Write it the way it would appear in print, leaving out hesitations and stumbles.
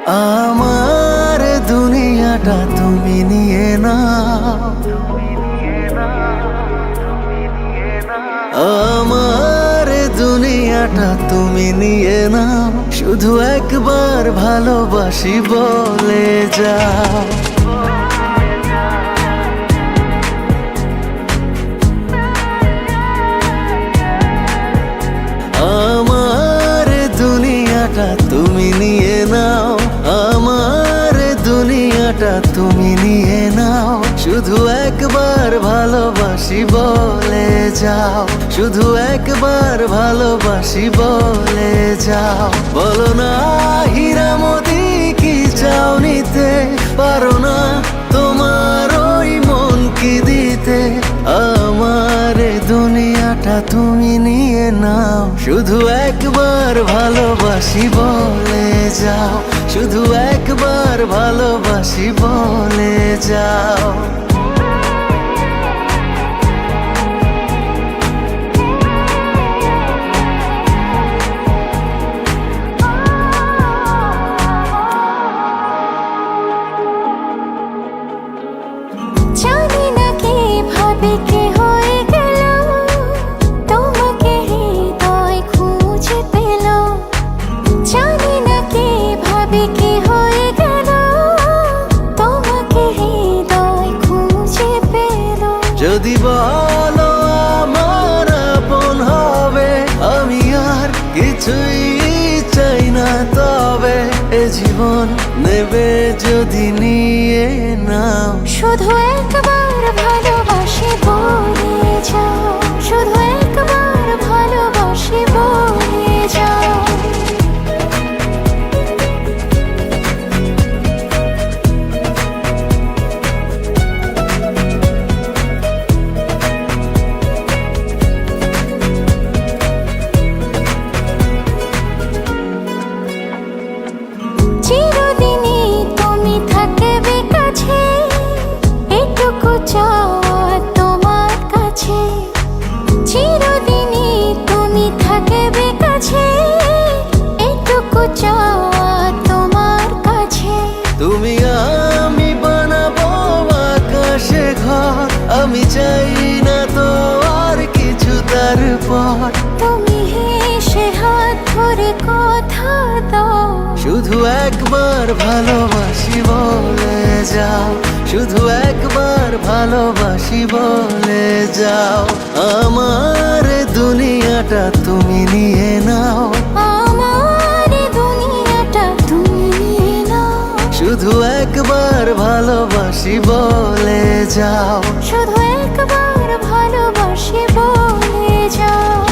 আমার দুনিয়াটা তুমি নিয়ে নাও, আমার দুনিয়াটা তুমি নিয়ে নাও, শুধু একবার ভালোবাসি বলে যাও। আমার দুনিয়াটা তুমি নিয়ে নাও, আমার দুনিয়াটা তুমি নিয়ে নাও, শুধু একবার ভালোবাসি বলে যাও, শুধু একবার ভালোবাসি বলে যাও। বলো না হীরা মোতি কি চাও নিতে, পারো না তোমার ওই মন কি দিতে। আমার দুনিয়াটা তুমি নিয়ে নাও, শুধু একবার ভালোবাসি বলে যাও, শুধু একবার ভালোবাসি বলে যাও। জানি না কিভাবে কি হয়ে গেল, তোমাকে হৃদয় খুঁজে পেল। জানি না কিভাবে কি হয়ে গেল, তোমাকে হৃদয় খুঁজে পেল। যদি বলো আমার আপন হবে, আমি আর কিছুই চাই না, তবে এ জীবন নেবে যদি নিয়ে নাও। শুধু একবার ভালোবাসি বলে যাও, শুধু একবার ভালোবাসি বলে যাও। চিরদিনই তুমি থাকবে কাছে, এটুকু চাওয়া তোমার কাছে। চিরদিনই তুমি থাকবে কাছে, এটুকু চাওয়া তোমার কাছে। তুমি আমি বানাবো আকাশে ঘর, আমি চাই না তো আর কিছু তারপর। তুমি হেসে হাত ধরে কথা দাও, শুধু একবার ভালোবাসি বলে যাও, শুধু একবার ভালোবাসি বলে যাও। আমার দুনিয়াটা তুমি নিয়ে নাও, আমার দুনিয়াটা তুমি নিয়ে নাও, শুধু একবার ভালোবাসি বলে যাও, শুধু একবার ভালোবাসি বলে যাও।